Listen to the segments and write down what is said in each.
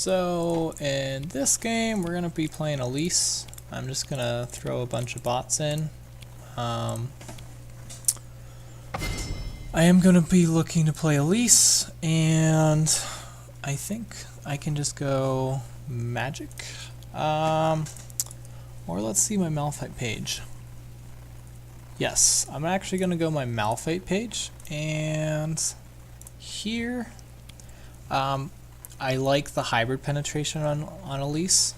So in this game we're going to be playing Elise. I'm just going to throw a bunch of bots in. I am going to be looking to play Elise, and I think I can just go magic. Or let's see my Malphite page. Yes, I'm actually going to go my Malphite page, and here I like the hybrid penetration on Elise,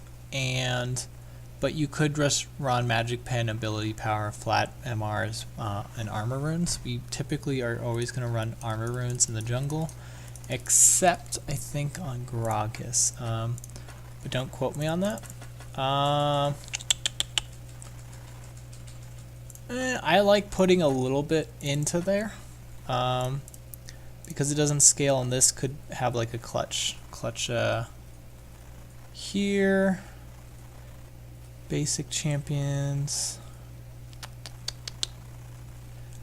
but you could just run magic pen, ability power, flat MRs, and armor runes. We typically are always going to run armor runes in the jungle, except I think on Gragas, but don't quote me on that. I like putting a little bit into there, because it doesn't scale, and this could have like a clutch here. Basic champions.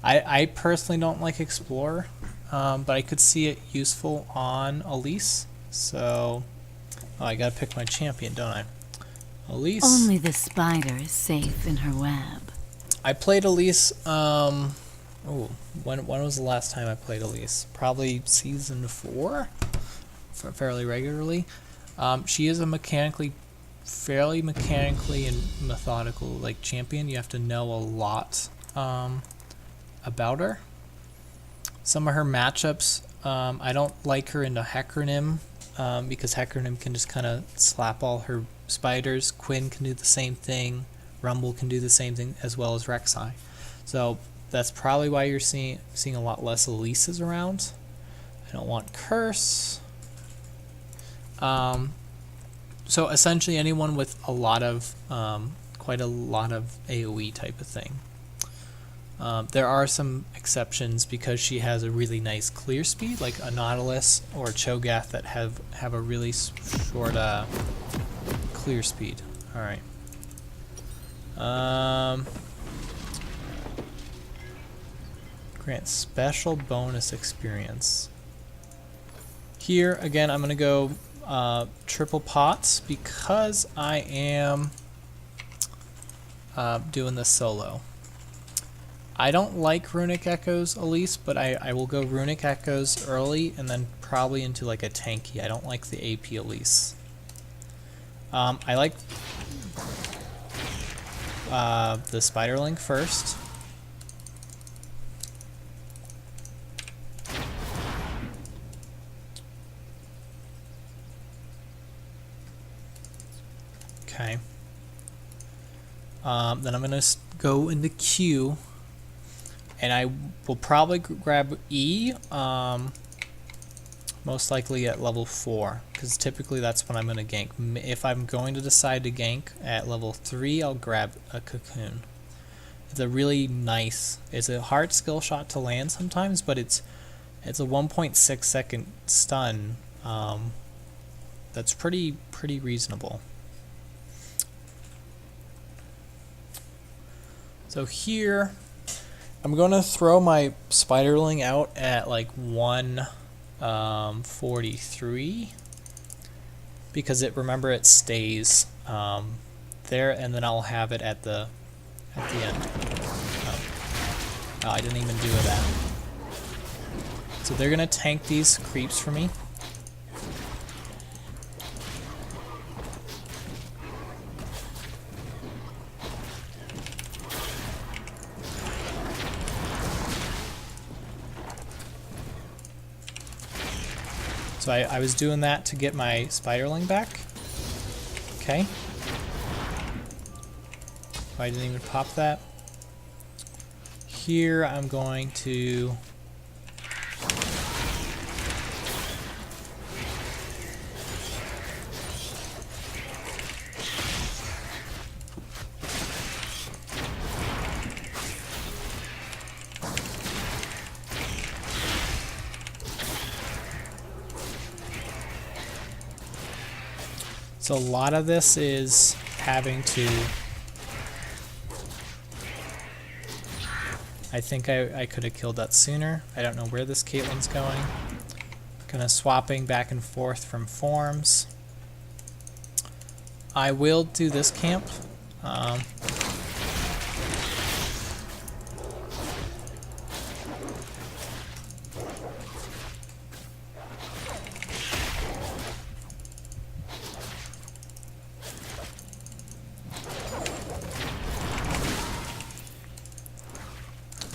I personally don't like Explorer, but I could see it useful on Elise. So, I gotta pick my champion, don't I? Elise. Only the spider is safe in her web. I played Elise. When was the last time I played Elise? Probably season 4, fairly regularly. She is a fairly mechanically and methodical like champion. You have to know a lot about her. Some of her matchups, I don't like her into Hecarim, because Hecarim can just kind of slap all her spiders. Quinn can do the same thing. Rumble can do the same thing, as well as Rek'Sai. So that's probably why you're seeing a lot less Elises around. I don't want Curse. So essentially anyone with a lot of, quite a lot of AoE type of thing. There are some exceptions because she has a really nice clear speed, like a Nautilus or a Cho'Gath that have a really short clear speed. All right. Grant special bonus experience. Here again, I'm gonna go triple pots because I am doing this solo. I don't like Runic Echoes, Elise, but I will go Runic Echoes early and then probably into like a tanky. I don't like the AP Elise. I like the Spiderling first. Okay. Then I'm gonna go into Q, and I will probably grab E, most likely at level 4, because typically that's when I'm going to gank. If I'm going to decide to gank at level 3, I'll grab a Cocoon. It's a really nice, it's a hard skill shot to land sometimes, but it's a 1.6 second stun. That's pretty reasonable. So here, I'm going to throw my Spiderling out at like 143 because remember it stays there, and then I'll have it at the end. Oh, I didn't even do that. So they're gonna tank these creeps for me. So I was doing that to get my Spiderling back. Okay. I didn't even pop that. Here I'm going to So a lot of this is having to... I think I could have killed that sooner. I don't know where this Caitlyn's going. Kind of swapping back and forth from forms. I will do this camp.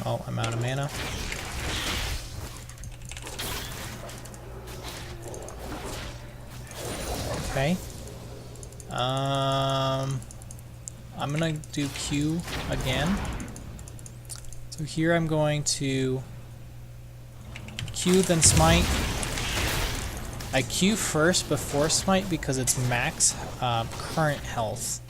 Oh, I'm out of mana. Okay. I'm gonna do Q again. So here I'm going to Q then smite. I Q first before smite because it's max current health.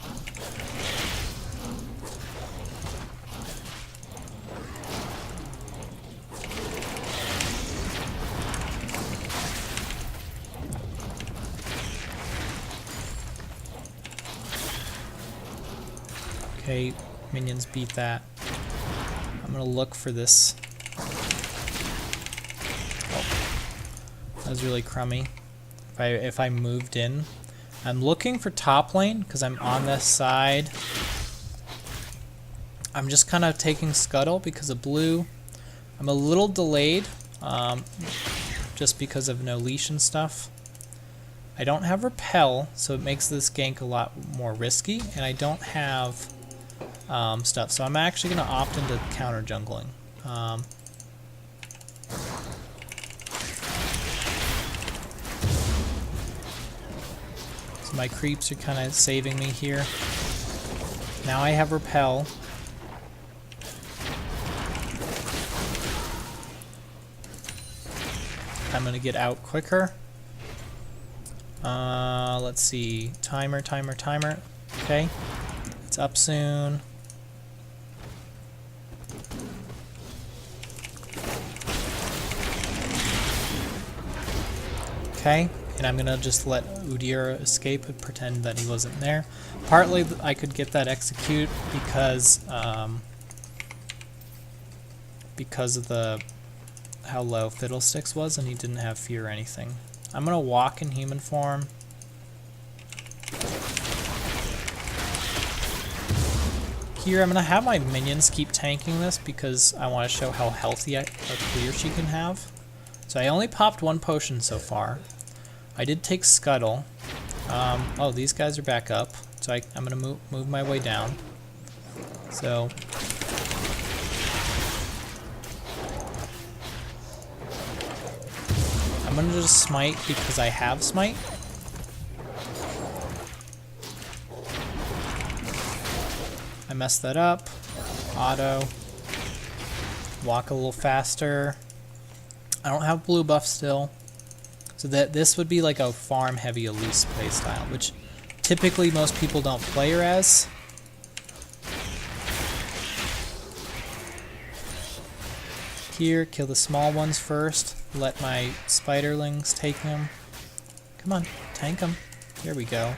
Okay, minions beat that. I'm gonna look for this. Oh, that was really crummy. If I moved in, I'm looking for top lane because I'm on this side. I'm just kind of taking scuttle because of blue. I'm a little delayed, just because of no leash and stuff. I don't have repel, so it makes this gank a lot more risky, and I don't have stuff, so I'm actually going to opt into counter jungling. So my creeps are kind of saving me here. Now I have repel. I'm going to get out quicker. Let's see. Timer. Okay. It's up soon. Okay, and I'm gonna just let Udyr escape and pretend that he wasn't there. Partly I could get that execute because of the how low Fiddlesticks was, and he didn't have fear or anything. I'm gonna walk in human form. Here I'm gonna have my minions keep tanking this because I want to show how healthy a clear she can have. So I only popped one potion so far. I did take Scuttle. Oh, these guys are back up. So I'm going to move my way down. So I'm going to just smite because I have smite. I messed that up. Auto. Walk a little faster. I don't have blue buff still. So that this would be like a farm heavy Elise playstyle, which typically most people don't play her as. Here, kill the small ones first. Let my spiderlings take them. Come on, tank them. There we go.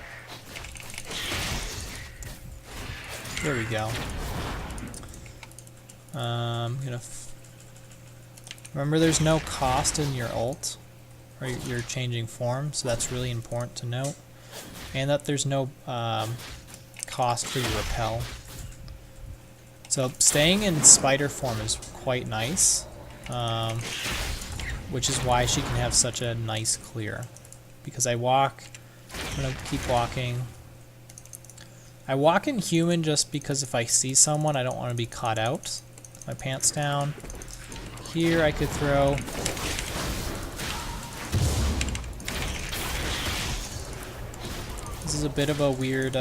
There we go. I'm gonna remember there's no cost in your ult, or you're changing form, so that's really important to note. And that there's no cost for your repel. So staying in spider form is quite nice, which is why she can have such a nice clear. Because I walk, I'm gonna keep walking. I walk in human just because if I see someone, I don't want to be caught out. My pants down. Here I could throw. This is a bit of a weird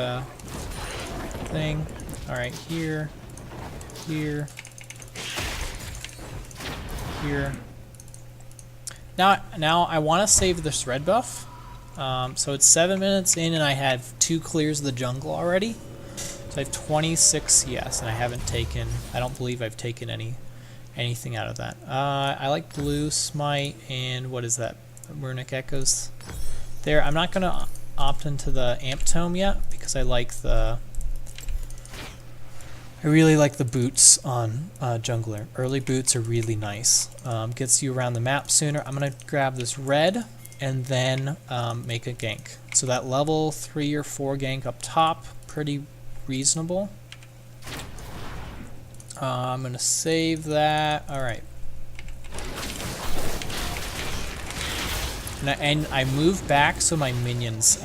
thing. Alright, here. Here. Here. Now I want to save this red buff. So it's 7 minutes in and I have 2 clears of the jungle already. So I have 26 CS and I don't believe I've taken anything out of that. I like blue smite and what is that? Runic echoes there. I'm not going to opt into the amp tome yet because I really like the boots on jungler. Early boots are really nice. Gets you around the map sooner. I'm going to grab this red. and then make a gank. So that level 3 or 4 gank up top, pretty reasonable. I'm going to save that. Alright. And I move back so my minions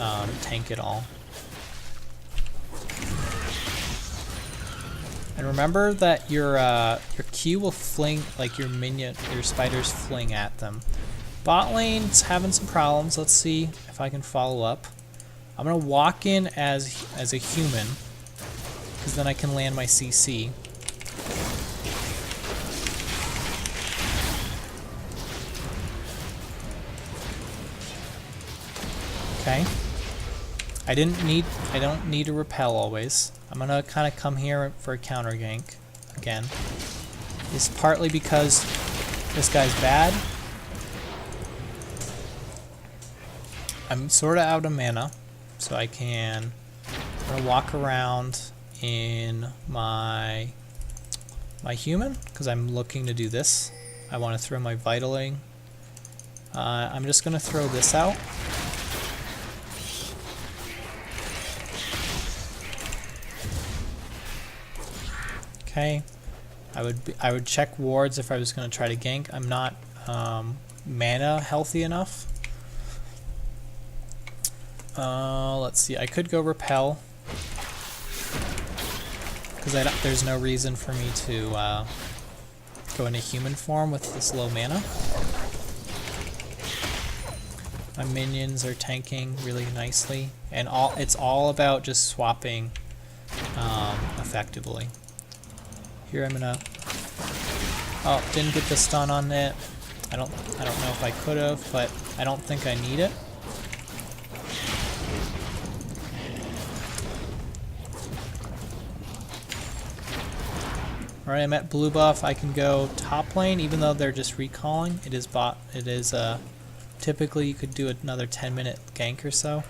tank it all. And remember that your Q will fling, like your spiders fling at them. Bot lane's having some problems. Let's see if I can follow up. I'm gonna walk in as a human, because then I can land my CC. Okay. I don't need to repel always. I'm gonna kind of come here for a counter gank again. It's partly because this guy's bad. I'm sort of out of mana, so I'm gonna walk around in my human because I'm looking to do this. I want to throw my vitaling. I'm just gonna throw this out. Okay, I would check wards if I was going to try to gank. I'm not mana healthy enough. Let's see. I could go repel because there's no reason for me to go into human form with this low mana. My minions are tanking really nicely, and it's all about just swapping effectively. Here I'm gonna. Oh, didn't get the stun on it. I don't know if I could have, but I don't think I need it. Alright, I'm at blue buff. I can go top lane, even though they're just recalling. It is bot. It is typically you could do another 10-minute gank or so.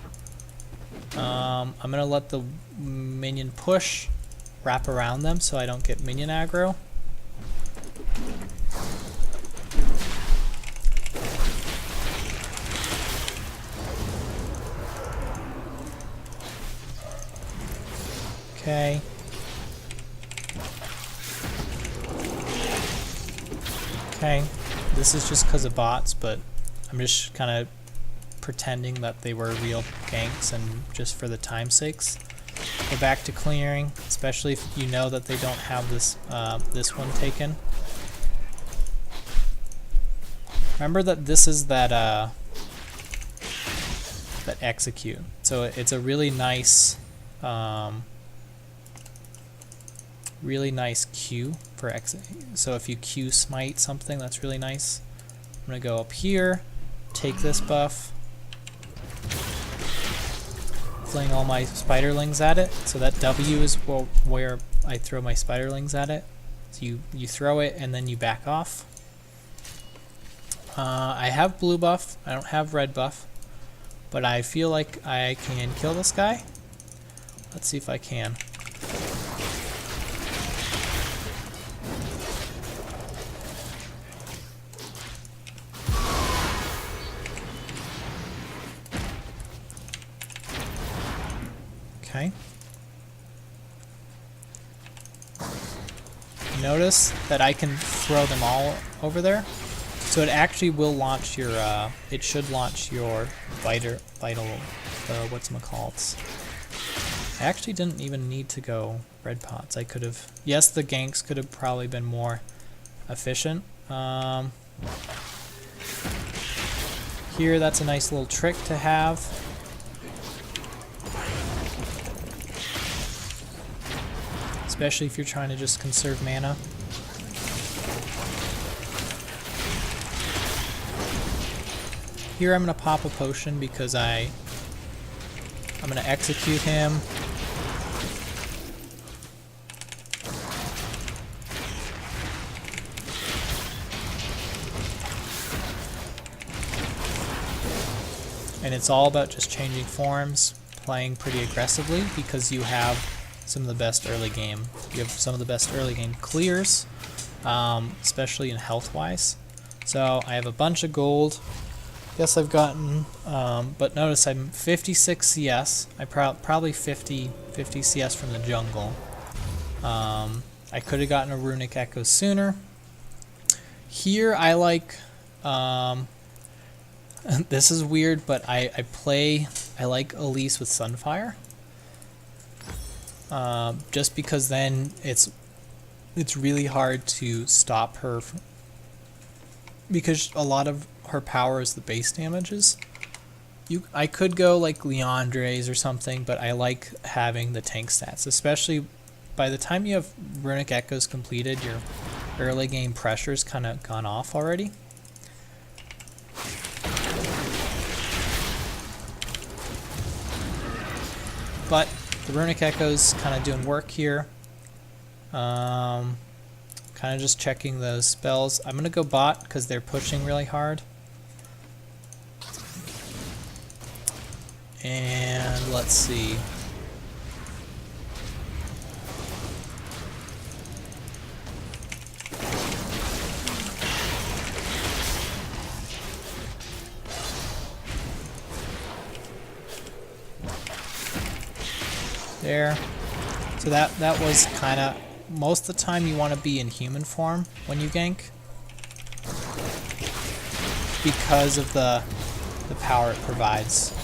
I'm gonna let the minion push. Wrap around them so I don't get minion aggro. Okay. Okay. This is just because of bots, but I'm just kind of pretending that they were real ganks and just for the time's sakes. Go back to clearing, especially if you know that they don't have this this one taken. Remember that this is that execute. So it's a really nice Q for execute. So if you Q smite something, that's really nice. I'm gonna go up here, take this buff. Fling all my spiderlings at it, so that W is where I throw my spiderlings at it. So you throw it and then you back off. I have blue buff, I don't have red buff, but I feel like I can kill this guy. Let's see if I can. Okay. Notice that I can throw them all over there. So it actually will launch your, it should launch your vital, whatchamacallits. I actually didn't even need to go red pots. I could have, yes, the ganks could have probably been more efficient. Here, that's a nice little trick to have. Especially if you're trying to just conserve mana. Here I'm going to pop a potion because I'm going to execute him. And it's all about just changing forms, playing pretty aggressively because you have some of the best early game. You have some of the best early game clears, especially in health wise. So I have a bunch of gold. guess I've gotten, but notice I'm 56 CS. I probably 50 CS from the jungle. I could have gotten a Runic Echo sooner. Here I like, this is weird, but I like Elise with Sunfire. Just because then it's really hard to stop her, because a lot of her power is the base damages. I could go like Leandre's or something, but I like having the tank stats, especially by the time you have Runic Echoes completed, your early game pressure's kind of gone off already. But the Runic Echo's kind of doing work here. Kind of just checking those spells. I'm going to go bot because they're pushing really hard. And let's see. There. So that was kind of, most of the time you want to be in human form when you gank, because of the power it provides.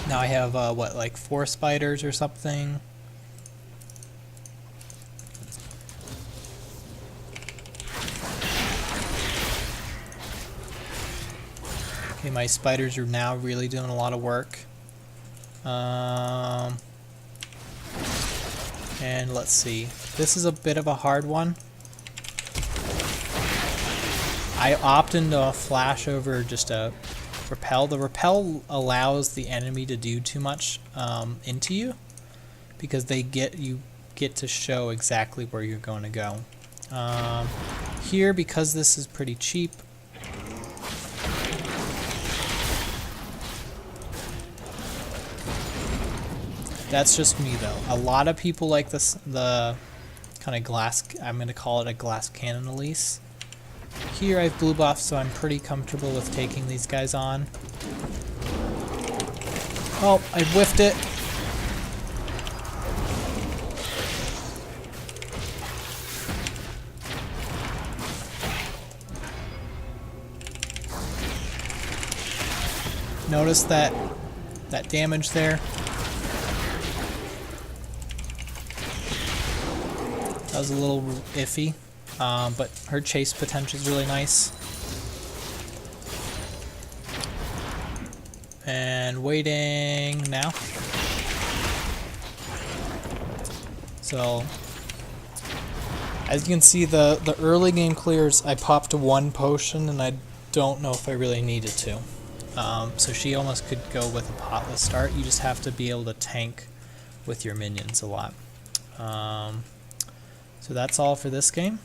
Now I have what, like 4 spiders or something. Okay, my spiders are now really doing a lot of work. And let's see. This is a bit of a hard one. I opt into a flash over just a repel. The repel allows the enemy to do too much into you, because you get to show exactly where you're going to go. Here, because this is pretty cheap, that's just me though. A lot of people like the kind of glass, I'm going to call it a glass cannon Elise. Here I have blue buff, so I'm pretty comfortable with taking these guys on. Oh, I whiffed it. Notice that damage there. That was a little iffy, but her chase potential is really nice. And waiting now. So, as you can see, the early game clears, I popped 1 potion, and I don't know if I really needed to. So she almost could go with a potless start. You just have to be able to tank with your minions a lot. So that's all for this game.